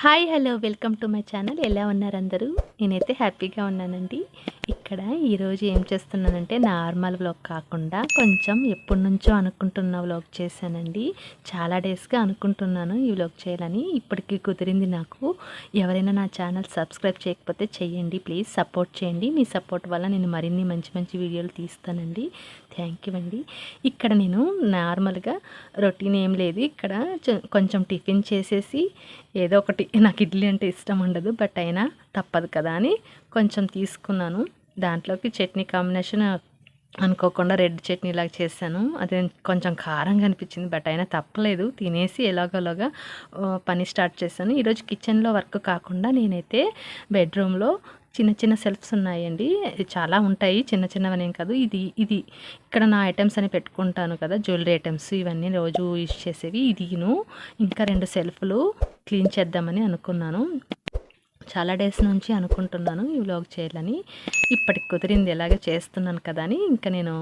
Hi hello welcome to my channel. ఎలా ఉన్నారు అందరూ? నేనైతే హ్యాపీగా ఉన్నానండి. ఇక్కడ ఈరోజు ఏం చేస్తున్నానంటే నార్మల్ వ్లాగ్ కాకుండా కొంచెం ఎప్పటి నుంచో అనుకుంటున్న వ్లాగ్ చేశానండి. చాలా డేస్గా అనుకుంటున్నాను ఈ వ్లాగ్ చేయాలని. ఇప్పటికీ కుదిరింది నాకు. ఎవరైనా నా ఛానల్ సబ్స్క్రైబ్ చేయకపోతే చెయ్యండి ప్లీజ్, సపోర్ట్ చేయండి. మీ సపోర్ట్ వల్ల నేను మరిన్ని మంచి మంచి వీడియోలు తీస్తానండి. థ్యాంక్ యూ అండి. ఇక్కడ నేను నార్మల్గా రొటీన్ ఏం లేదు, ఇక్కడ కొంచెం టిఫిన్ చేసేసి ఏదో ఒకటి, నాకు ఇడ్లీ అంటే ఇష్టం ఉండదు బట్ అయినా తప్పదు కదా అని కొంచెం తీసుకున్నాను. దాంట్లోకి చట్నీ కాంబినేషన్ అనుకోకుండా రెడ్ చట్నీ లాగా చేశాను. అది కొంచెం కారంగా అనిపించింది బట్ అయినా తప్పలేదు, తినేసి ఎలాగోలాగా పని స్టార్ట్ చేశాను. ఈరోజు కిచెన్లో వర్క్ కాకుండా నేనైతే బెడ్రూమ్లో చిన్న చిన్న సెల్ఫ్స్ ఉన్నాయండి. చాలా ఉంటాయి, చిన్న చిన్నవనేం కాదు. ఇది ఇక్కడ నా ఐటమ్స్ అని పెట్టుకుంటాను కదా, జ్యువెలరీ ఐటమ్స్ ఇవన్నీ రోజు యూజ్ చేసేవి. ఇదిను ఇంకా 2 సెల్ఫ్లు క్లీన్ చేద్దామని అనుకున్నాను. చాలా డేస్ నుంచి అనుకుంటున్నాను ఈ వ్లాగ్ చేయాలని. ఇప్పటికి కుదిరింది, ఎలాగ చేస్తున్నాను కదా అని ఇంకా నేను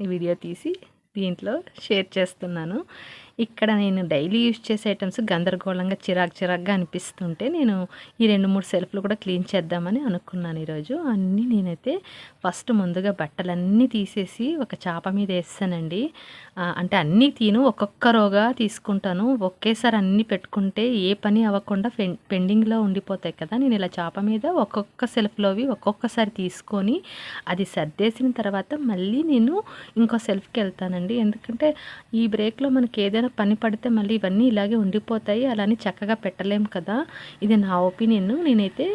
ఈ వీడియో తీసి దీంట్లో షేర్ చేస్తున్నాను. ఇక్కడ నేను డైలీ యూజ్ చేసే ఐటమ్స్ గందరగోళంగా చిరాగ్గా అనిపిస్తుంటే నేను ఈ 2-3 సెల్ఫ్లు కూడా క్లీన్ చేద్దామని అనుకున్నాను ఈరోజు. అన్నీ నేనైతే ఫస్ట్ ముందుగా బట్టలన్నీ తీసేసి ఒక చాప మీద వేస్తానండి. అంటే అన్నీ ఒక్కొక్క రోగా తీసుకుంటాను. ఒకేసారి అన్నీ పెట్టుకుంటే ఏ పని అవ్వకుండా పెండింగ్లో ఉండిపోతాయి కదా. నేను ఇలా చాప మీద ఒక్కొక్క సెల్ఫ్లోవి ఒక్కొక్కసారి తీసుకొని అది సర్దేసిన తర్వాత మళ్ళీ నేను ఇంకో సెల్ఫ్కి వెళ్తానండి. ఎందుకంటే ఈ బ్రేక్లో మనకి ఏదైనా పని పడితే మళ్ళీ ఇవన్నీ ఇలాగే ఉండిపోతాయి, అలానే చక్కగా పెట్టలేము కదా. ఇది నా ఒపీనియన్. నేనైతే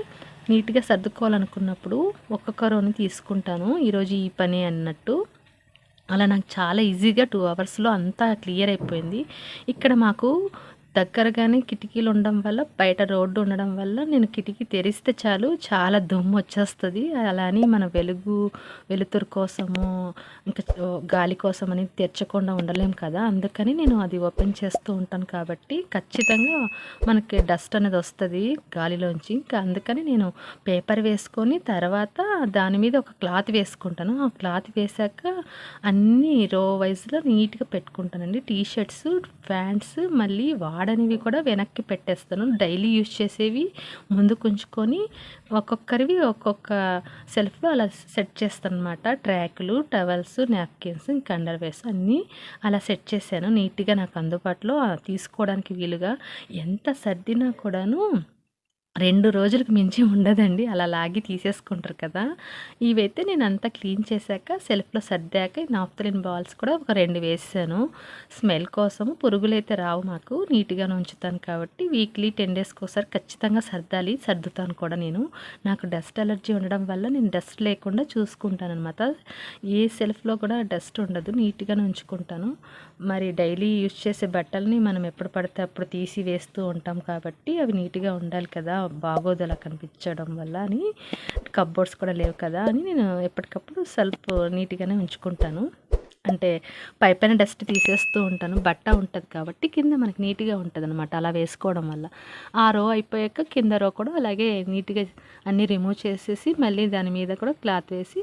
నీట్గా సర్దుకోవాలనుకున్నప్పుడు ఒక్కొక్క రోని తీసుకుంటాను, ఈరోజు ఈ పని అన్నట్టు. అలా నాకు చాలా ఈజీగా 2 అవర్స్లో అంతా క్లియర్ అయిపోయింది. ఇక్కడ మాకు దగ్గరగానే కిటికీలు ఉండడం వల్ల, బయట రోడ్డు ఉండడం వల్ల నేను కిటికీ తెరిస్తే చాలు చాలా దుమ్ము వచ్చేస్తుంది. అలానే మన వెలుతురు కోసము ఇంకా గాలి కోసం అని తెరచకుండా ఉండలేం కదా. అందుకని నేను అది ఓపెన్ చేస్తూ ఉంటాను కాబట్టి ఖచ్చితంగా మనకి డస్ట్ అనేది వస్తుంది గాలిలోంచి. ఇంకా అందుకని నేను పేపర్ వేసుకొని తర్వాత దాని మీద ఒక క్లాత్ వేసుకుంటాను. ఆ క్లాత్ వేసాక అన్నీ రో వైజ్లో నీట్గా పెట్టుకుంటానండి. టీషర్ట్స్, ప్యాంట్స్ మళ్ళీ వాడనివి కూడా వెనక్కి పెట్టేస్తాను. డైలీ యూజ్ చేసేవి ముందుకు ఉంచుకొని ఒక్కొక్కరివి ఒక్కొక్క సెల్ఫ్లో అలా సెట్ చేస్తాను అనమాట. ట్రాకులు, టవల్స్, నాప్కిన్స్, ఇంకా అండర్వేర్స్ అన్నీ అలా సెట్ చేశాను నీట్గా, నాకు అందుబాటులో తీసుకోవడానికి వీలుగా. ఎంత సర్దినా కూడాను 2 రోజులకు మించి ఉండదండి, అలా లాగి తీసేసుకుంటారు కదా. ఇవైతే నేను అంతా క్లీన్ చేశాక సెల్ఫ్లో సర్దాక నాప్థలిన్ బాల్స్ కూడా ఒక 2 వేసాను. స్మెల్ కోసం, పురుగులైతే రావు మాకు, నీట్గా ఉంచుతాను కాబట్టి వీక్లీ 10 డేస్కి ఒకసారి ఖచ్చితంగా సర్దుతాను కూడా. నాకు డస్ట్ అలర్జీ ఉండడం వల్ల నేను డస్ట్ లేకుండా చూసుకుంటాను అనమాట. ఏ సెల్ఫ్లో కూడా డస్ట్ ఉండదు, నీట్గా ఉంచుకుంటాను. మరి డైలీ యూజ్ చేసే బట్టల్ని మనం ఎప్పుడు పడితే అప్పుడు తీసి వేస్తూ ఉంటాం కాబట్టి అవి నీట్గా ఉండాలి కదా, బాగోదు అలా కనిపించడం వల్ల అని. కప్బోర్డ్స్ కూడా లేవు కదా అని నేను ఎప్పటికప్పుడు సెల్ఫ్ నీట్గానే ఉంచుకుంటాను. అంటే పైన డస్ట్ తీసేస్తూ ఉంటాను, బట్ట ఉంటుంది కాబట్టి కింద మనకి నీట్గా ఉంటుంది అనమాట అలా వేసుకోవడం వల్ల. ఆ రో అయిపోయాక కింద రో కూడా అలాగే నీట్గా అన్నీ రిమూవ్ చేసేసి మళ్ళీ దాని మీద కూడా క్లాత్ వేసి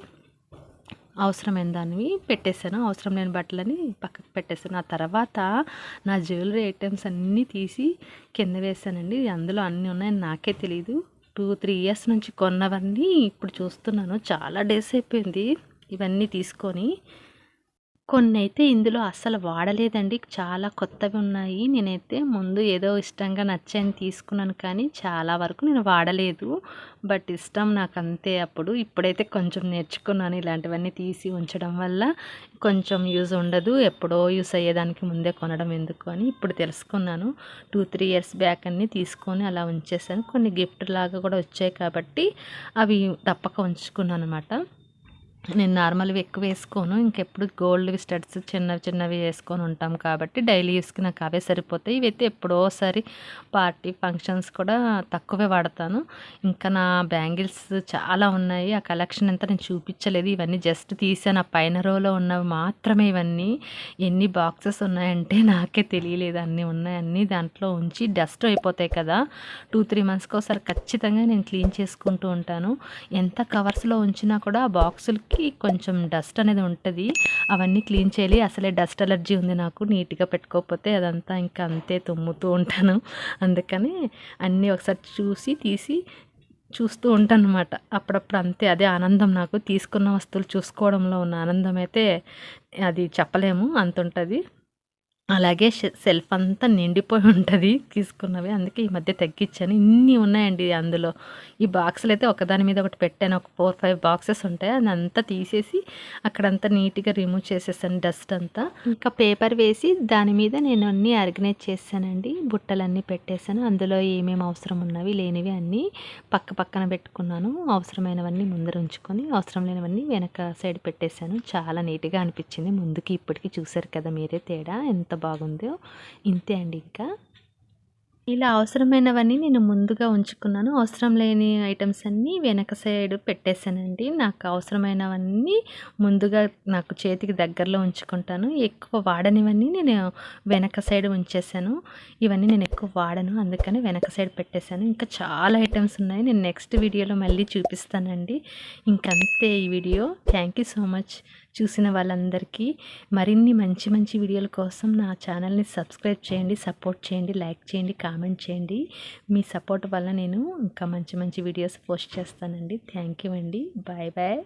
అవసరమైన దానివి పెట్టేశాను, అవసరం లేని బట్టలని పక్కకు పెట్టేశాను. ఆ తర్వాత నా జ్యువెలరీ ఐటమ్స్ అన్నీ తీసి కింద వేసానండి. అందులో అన్నీ ఉన్నాయని నాకే తెలియదు. 2-3 ఇయర్స్ నుంచి కొన్నవన్నీ ఇప్పుడు చూస్తున్నాను. చాలా డేస్ అయిపోయింది ఇవన్నీ తీసుకొని. కొన్ని అయితే ఇందులో అస్సలు వాడలేదండి, చాలా కొత్తవి ఉన్నాయి. నేనైతే ముందు ఏదో ఇష్టంగా నచ్చాయని తీసుకున్నాను కానీ చాలా వరకు నేను వాడలేదు. బట్ ఇష్టం నాకు అంతే అప్పుడు. ఇప్పుడైతే కొంచెం నేర్చుకున్నాను, ఇలాంటివన్నీ తీసి ఉంచడం వల్ల కొంచెం యూజ్ ఉండదు, ఎప్పుడో యూస్ అయ్యేదానికి ముందే కొనడం ఎందుకు అని ఇప్పుడు తెలుసుకున్నాను. 2-3 ఇయర్స్ బ్యాక్ అన్నీ తీసుకొని అలా ఉంచేసాను. కొన్ని గిఫ్ట్ లాగా కూడా వచ్చాయి కాబట్టి అవి తప్పక ఉంచుకున్నాను అనమాట. నేను నార్మల్వి ఎక్కువ వేసుకోను, ఇంకెప్పుడు గోల్డ్వి స్టడ్స్ చిన్నవి వేసుకొని ఉంటాం కాబట్టి డైలీ యూస్కి నాకు అవే సరిపోతాయి. ఇవైతే ఎప్పుడోసారి పార్టీ ఫంక్షన్స్ కూడా తక్కువే వాడతాను. ఇంకా నా బ్యాంగిల్స్ చాలా ఉన్నాయి, ఆ కలెక్షన్ అంతా నేను చూపించలేదు. ఇవన్నీ జస్ట్ తీసాను, ఆ పైన రోలో ఉన్నవి మాత్రమే ఇవన్నీ. ఎన్ని బాక్సెస్ ఉన్నాయంటే నాకే తెలియలేదు, అన్నీ ఉన్నాయి. అన్నీ దాంట్లో ఉంచి డస్ట్ అయిపోతాయి కదా, 2-3 మంత్స్కి ఒకసారి ఖచ్చితంగా నేను క్లీన్ చేసుకుంటూ ఉంటాను. ఎంత కవర్స్లో ఉంచినా కూడా ఆ బాక్సులకి వచ్చేసరికి కొంచెం డస్ట్ అనేది ఉంటుంది. అవన్నీ క్లీన్ చేయాలి. అసలే డస్ట్ అలర్జీ ఉంది నాకు. నీట్గా పెట్టుకోకపోతే అదంతా ఇంకా అంతే తుమ్ముతూ ఉంటాను. అందుకని అన్నీ ఒకసారి తీసి చూస్తూ ఉంటానన్నమాట. అప్పుడప్పుడు అంతే, అదే ఆనందం నాకు. తీసుకున్న వస్తువులు చూసుకోవడంలో ఉన్న ఆనందం అయితే అది చెప్పలేము, అంత ఉంటుంది. అలాగే సెల్ఫ్ అంతా నిండిపోయి ఉంటుంది తీసుకున్నవి. అందుకే ఈ మధ్య తగ్గించాను. ఇన్ని ఉన్నాయండి అందులో. ఈ బాక్సులైతే ఒకదాని మీద ఒకటి పెట్టాను. ఒక 4, 5 బాక్సెస్ ఉంటాయి. అదంతా తీసేసి అక్కడంతా నీట్గా రిమూవ్ చేసేసాను డస్ట్ అంతా. ఇంకా పేపర్ వేసి దాని మీద నేను అన్నీ ఆర్గనైజ్ చేశానండి. బుట్టలన్నీ పెట్టేశాను. అందులో ఏమేమి అవసరం ఉన్నవి లేనివి అన్నీ పక్కన పెట్టుకున్నాను. అవసరమైనవన్నీ ముందర ఉంచుకొని అవసరం లేనివన్నీ వెనక సైడ్ పెట్టేశాను. చాలా నీట్గా అనిపించింది. ముందుకి ఇప్పటికి చూసారు కదా మీరే తేడా ఎంత బాగుందో. ఇంతే అండి. ఇంకా ఇలా అవసరమైనవన్నీ నేను ముందుగా ఉంచుకున్నాను. అవసరం లేని ఐటమ్స్ అన్నీ వెనక సైడ్ పెట్టేశానండి. నాకు అవసరమైనవన్నీ ముందుగా నాకు చేతికి దగ్గరలో ఉంచుకుంటాను. ఎక్కువ వాడనివన్నీ నేను వెనక సైడ్ ఉంచేసాను. ఇవన్నీ నేను ఎక్కువ వాడను, అందుకని వెనక సైడ్ పెట్టేశాను. ఇంకా చాలా ఐటమ్స్ ఉన్నాయి. నేను నెక్స్ట్ వీడియోలో మళ్ళీ చూపిస్తానండి. ఇంకంతే ఈ video. Thank you so much చూసిన వాళ్ళందరికీ. మరిన్ని మంచి వీడియోల కోసం నా ఛానల్ని సబ్స్క్రైబ్ చేయండి, సపోర్ట్ చేయండి, లైక్ చేయండి, కామెంట్ చేయండి. మీ సపోర్ట్ వల్ల నేను ఇంకా మంచి వీడియోస్ పోస్ట్ చేస్తానండి. థ్యాంక్ యూ అండి. Bye bye.